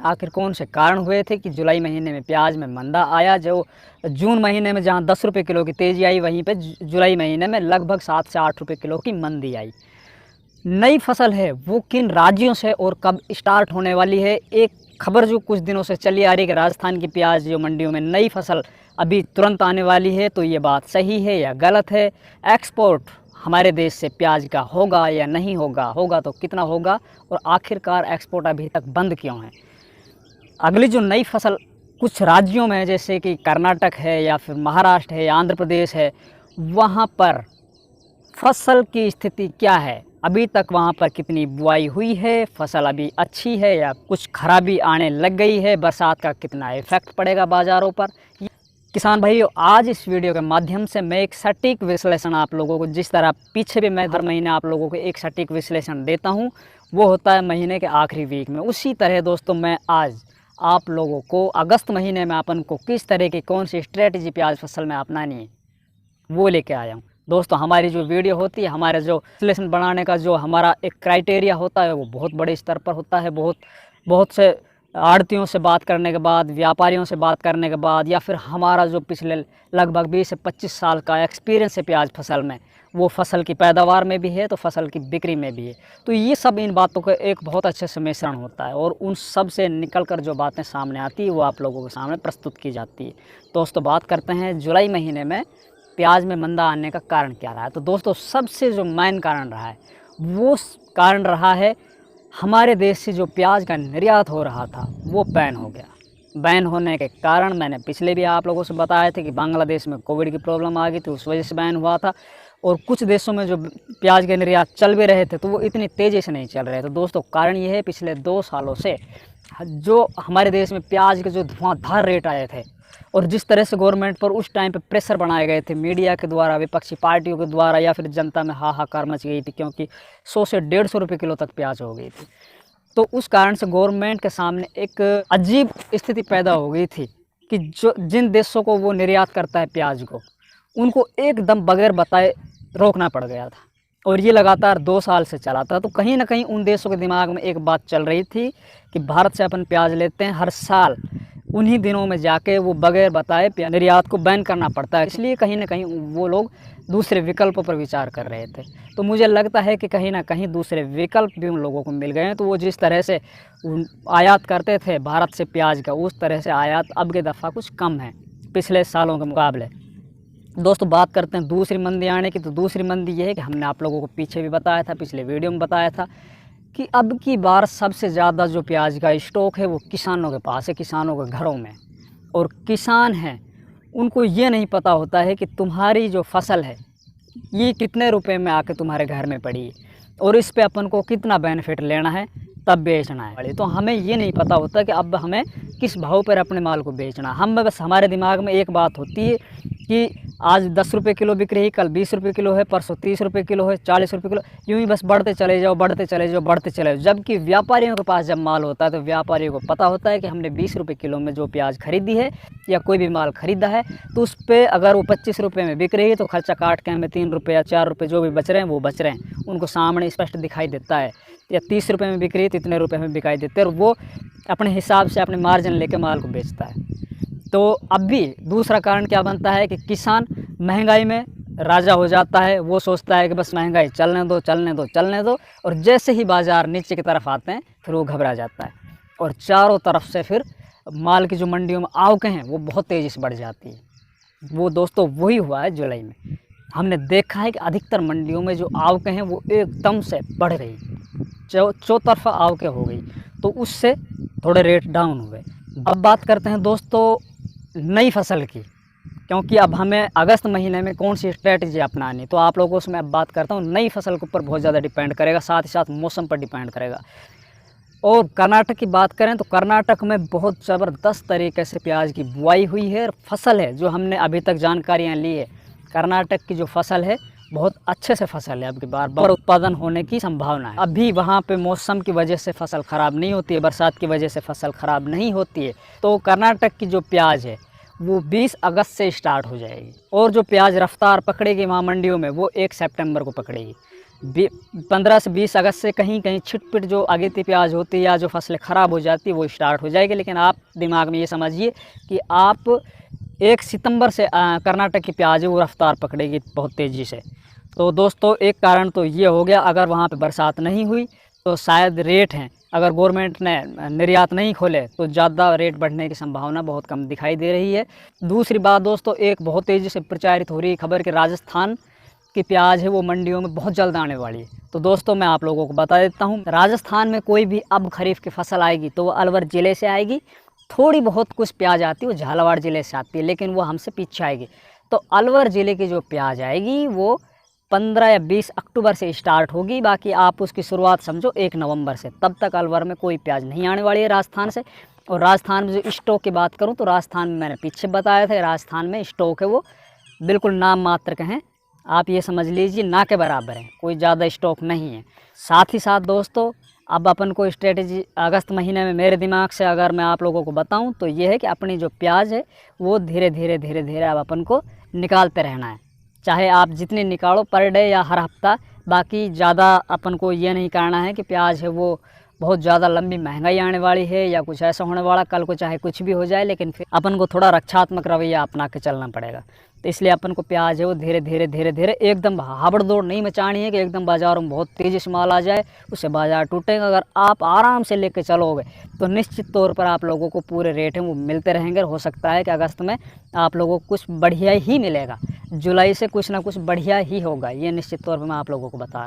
आखिर कौन से कारण हुए थे कि जुलाई महीने में प्याज में मंदा आया। जो जून महीने में जहां 10 रुपये किलो की तेज़ी आई, वहीं पे जुलाई महीने में लगभग 7 से 8 रुपये किलो की मंदी आई। नई फसल है वो किन राज्यों से और कब स्टार्ट होने वाली है? एक खबर जो कुछ दिनों से चली आ रही है कि राजस्थान की प्याज जो मंडियों में नई फसल अभी तुरंत आने वाली है, तो ये बात सही है या गलत है? एक्सपोर्ट हमारे देश से प्याज का होगा या नहीं होगा? होगा तो कितना होगा? और आखिरकार एक्सपोर्ट अभी तक बंद क्यों है? अगली जो नई फसल कुछ राज्यों में जैसे कि कर्नाटक है या फिर महाराष्ट्र है या आंध्र प्रदेश है, वहाँ पर फसल की स्थिति क्या है? अभी तक वहाँ पर कितनी बुआई हुई है? फसल अभी अच्छी है या कुछ खराबी आने लग गई है? बरसात का कितना इफ़ेक्ट पड़ेगा बाज़ारों पर? किसान भाइयों, आज इस वीडियो के माध्यम से मैं एक सटीक विश्लेषण आप लोगों को, जिस तरह पीछे भी मैं हर महीने आप लोगों को एक सटीक विश्लेषण देता हूँ, वो होता है महीने के आखिरी वीक में। उसी तरह दोस्तों मैं आज आप लोगों को अगस्त महीने में अपन को किस तरह की कौन सी स्ट्रेटजी प्याज फसल में अपनानी है वो लेके आया हूँ। दोस्तों हमारी जो वीडियो होती है, हमारे जो विश्लेषण बनाने का जो हमारा एक क्राइटेरिया होता है, वो बहुत बड़े स्तर पर होता है। बहुत से आड़तियों से बात करने के बाद, व्यापारियों से बात करने के बाद, या फिर हमारा जो पिछले लगभग 20 से 25 साल का एक्सपीरियंस है प्याज फसल में, वो फसल की पैदावार में भी है तो फसल की बिक्री में भी है। तो ये सब इन बातों का एक बहुत अच्छे से मिश्रण होता है और उन सब से निकल कर जो बातें सामने आती है वो आप लोगों के सामने प्रस्तुत की जाती है। दोस्तों बात करते हैं जुलाई महीने में प्याज में मंदा आने का कारण क्या रहा है। तो दोस्तों सबसे जो मेन कारण रहा है वो कारण रहा है हमारे देश से जो प्याज का निर्यात हो रहा था वो बैन हो गया। बैन होने के कारण मैंने पिछले भी आप लोगों से बताया था कि बांग्लादेश में कोविड की प्रॉब्लम आ गई थी, उस वजह से बैन हुआ था। और कुछ देशों में जो प्याज के निर्यात चल भी रहे थे तो वो इतनी तेज़ी से नहीं चल रहे थे। दोस्तों कारण ये है पिछले 2 सालों से जो हमारे देश में प्याज के जो धुआंधार रेट आए थे और जिस तरह से गवर्नमेंट पर उस टाइम पे प्रेशर बनाए गए थे मीडिया के द्वारा, विपक्षी पार्टियों के द्वारा, या फिर जनता में हाहाकार मच गई थी क्योंकि 100 से 150 रुपये किलो तक प्याज हो गई थी। तो उस कारण से गवर्नमेंट के सामने एक अजीब स्थिति पैदा हो गई थी कि जो जिन देशों को वो निर्यात करता है प्याज को, उनको एकदम बगैर बताए रोकना पड़ गया था। और ये लगातार 2 साल से चला था। तो कहीं ना कहीं उन देशों के दिमाग में एक बात चल रही थी कि भारत से अपन प्याज लेते हैं, हर साल उन्हीं दिनों में जाके वो बगैर बताए निर्यात को बैन करना पड़ता है। इसलिए कहीं ना कहीं वो लोग दूसरे विकल्पों पर विचार कर रहे थे। तो मुझे लगता है कि कहीं ना कहीं दूसरे विकल्प भी उन लोगों को मिल गए हैं। तो वो जिस तरह से आयात करते थे भारत से प्याज का, उस तरह से आयात अब के दफ़ा कुछ कम है पिछले सालों के मुकाबले। दोस्तों बात करते हैं दूसरी मंदी आने की। तो दूसरी मंदी ये है कि हमने आप लोगों को पीछे भी बताया था, पिछले वीडियो में बताया था कि अब की बार सबसे ज़्यादा जो प्याज का स्टॉक है वो किसानों के पास है, किसानों के घरों में। और किसान हैं उनको ये नहीं पता होता है कि तुम्हारी जो फसल है ये कितने रुपए में आके तुम्हारे घर में पड़ी है और इस पे अपन को कितना बेनिफिट लेना है तब बेचना है। तो हमें ये नहीं पता होता कि अब हमें किस भाव पर अपने माल को बेचना। हम बस हमारे दिमाग में एक बात होती है कि आज 10 रुपये किलो बिक रही, कल 20 रुपये किलो है, परसों 30 रुपये किलो है, 40 रुपये किलो, यूँ ही बस बढ़ते चले जाओ, बढ़ते चले जाओ, बढ़ते चले जाओ। जबकि व्यापारियों के पास जब माल होता है तो व्यापारियों को पता होता है कि हमने 20 रुपये किलो में जो प्याज खरीदी है या कोई भी माल खरीदा है तो उस पर अगर वो 25 रुपये में बिक रही है तो खर्चा काट के हमें 3 रुपये या 4 रुपये जो भी बच रहे हैं वो बच रहे हैं, उनको सामने स्पष्ट दिखाई देता है। या 30 रुपये में बिक रही है तो इतने रुपये में बिकाई देते हैं और वो अपने हिसाब से अपने मार्जिन लेके माल को बेचता है। तो अब भी दूसरा कारण क्या बनता है कि किसान महंगाई में राजा हो जाता है। वो सोचता है कि बस महंगाई चलने दो, चलने दो, चलने दो, और जैसे ही बाज़ार नीचे की तरफ आते हैं फिर वो घबरा जाता है और चारों तरफ से फिर माल की जो मंडियों में आवकें हैं वो बहुत तेज़ी से बढ़ जाती है। वो दोस्तों वही हुआ है जुलाई में। हमने देखा है कि अधिकतर मंडियों में जो आवकें हैं वो एकदम से बढ़ गई, चौतरफा आवकें हो गई, तो उससे थोड़े रेट डाउन हुए। अब बात करते हैं दोस्तों नई फसल की, क्योंकि अब हमें अगस्त महीने में कौन सी स्ट्रेटजी अपनानी। तो आप लोगों से मैं अब बात करता हूँ नई फसल के ऊपर बहुत ज़्यादा डिपेंड करेगा, साथ ही साथ मौसम पर डिपेंड करेगा। और कर्नाटक की बात करें तो कर्नाटक में बहुत ज़बरदस्त तरीके से प्याज की बुआई हुई है। और फसल है जो हमने अभी तक जानकारियाँ ली है, कर्नाटक की जो फसल है बहुत अच्छे से फसल है। अब की बार उत्पादन होने की संभावना है। अभी वहाँ पे मौसम की वजह से फसल ख़राब नहीं होती है, बरसात की वजह से फसल ख़राब नहीं होती है। तो कर्नाटक की जो प्याज है वो 20 अगस्त से स्टार्ट हो जाएगी और जो प्याज रफ्तार पकड़ेगी वहाँ मंडियों में वो 1 सितंबर को पकड़ेगी। 15 से 20 अगस्त से कहीं कहीं छिटपिट जो अगेती प्याज होती है या जो फसलें ख़राब हो जाती है वो स्टार्ट हो जाएगी। लेकिन आप दिमाग में ये समझिए कि आप 1 सितंबर से कर्नाटक की प्याज है वो रफ्तार पकड़ेगी बहुत तेज़ी से। तो दोस्तों एक कारण तो ये हो गया, अगर वहाँ पे बरसात नहीं हुई तो शायद रेट हैं, अगर गवर्नमेंट ने निर्यात नहीं खोले तो ज़्यादा रेट बढ़ने की संभावना बहुत कम दिखाई दे रही है। दूसरी बात दोस्तों, एक बहुत तेज़ी से प्रचारित हो रही खबर कि राजस्थान की प्याज है वो मंडियों में बहुत जल्द आने वाली है। तो दोस्तों मैं आप लोगों को बता देता हूँ, राजस्थान में कोई भी अब खरीफ की फसल आएगी तो वो अलवर ज़िले से आएगी। थोड़ी बहुत कुछ प्याज आती है वो झालावाड़ ज़िले से आती है, लेकिन वो हमसे पीछे आएगी। तो अलवर ज़िले की जो प्याज आएगी वो 15 या 20 अक्टूबर से स्टार्ट होगी। बाकी आप उसकी शुरुआत समझो 1 नवंबर से, तब तक अलवर में कोई प्याज नहीं आने वाली है राजस्थान से। और राजस्थान में जो स्टॉक की बात करूँ तो राजस्थान में मैंने पीछे बताया था, राजस्थान में स्टॉक है वो बिल्कुल नाम मात्र के हैं, आप ये समझ लीजिए ना के बराबर है, कोई ज़्यादा स्टॉक नहीं है। साथ ही साथ दोस्तों अब अपन को स्ट्रेटेजी अगस्त महीने में मेरे दिमाग से अगर मैं आप लोगों को बताऊं तो ये है कि अपनी जो प्याज है वो धीरे धीरे अब अपन को निकालते रहना है, चाहे आप जितनी निकालो पर डे या हर हफ्ता। बाकी ज़्यादा अपन को ये नहीं करना है कि प्याज है वो बहुत ज़्यादा लंबी महंगाई आने वाली है या कुछ ऐसा होने वाला, कल को चाहे कुछ भी हो जाए, लेकिन फिर अपन को थोड़ा रक्षात्मक रवैया अपना के चलना पड़ेगा। तो इसलिए अपन को प्याज है वो धीरे धीरे एकदम हाबड़-दौड़ नहीं मचानी है कि एकदम बाज़ारों में बहुत तेज़ी से माल आ जाए, उससे बाज़ार टूटेगा। अगर आप आराम से लेके चलोगे तो निश्चित तौर पर आप लोगों को पूरे रेट हैं वो मिलते रहेंगे। हो सकता है कि अगस्त में आप लोगों को कुछ बढ़िया ही मिलेगा, जुलाई से कुछ ना कुछ बढ़िया ही होगा, ये निश्चित तौर पर मैं आप लोगों को बता